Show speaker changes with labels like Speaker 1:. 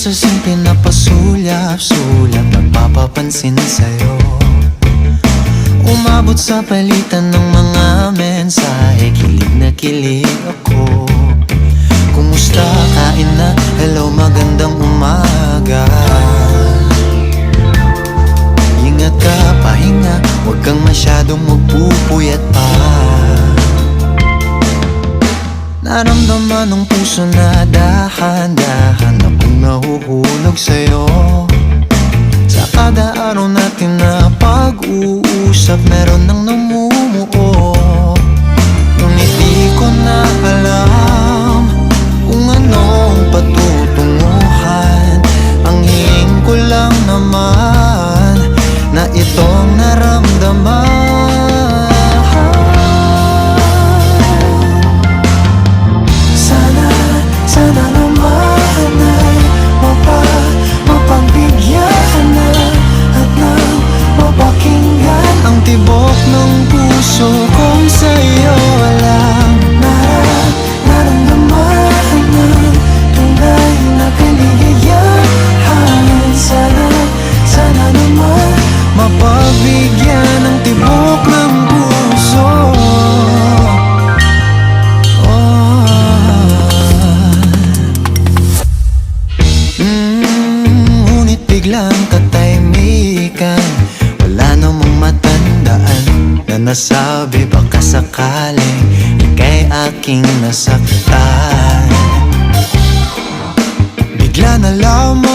Speaker 1: sa simple na pasulyap-sulyap, nagpapapansin sa'yo. Umabot sa palitan ng mga mensahe, kilig na kilig ako. Kumusta, kain na, hello, magandang umaga. Ingat ka, pahinga, huwag kang masyadong magpupuyat pa. Naramdaman ng puso na dahan-dahan akong nahuhulog sa'yo. Sa kada araw natin na pag-uusap, meron nang namumuo. Ngunit di ko na alam kung anong patutunguhan. Ang hiling ko lang naman na itong naramdaman. Sana naman ay mapagbigyan na at nang mapakinggan ang tibok ng puso kong sa'yo lang naramdaman ng tunay na kaligayahan. Sana naman mapagbigyan ang tibok ng puso. Ngunit biglang katahimikan, wala namang matandaan na nasabi baka sakaling ika'y aking nasaktan. Bigla na lamang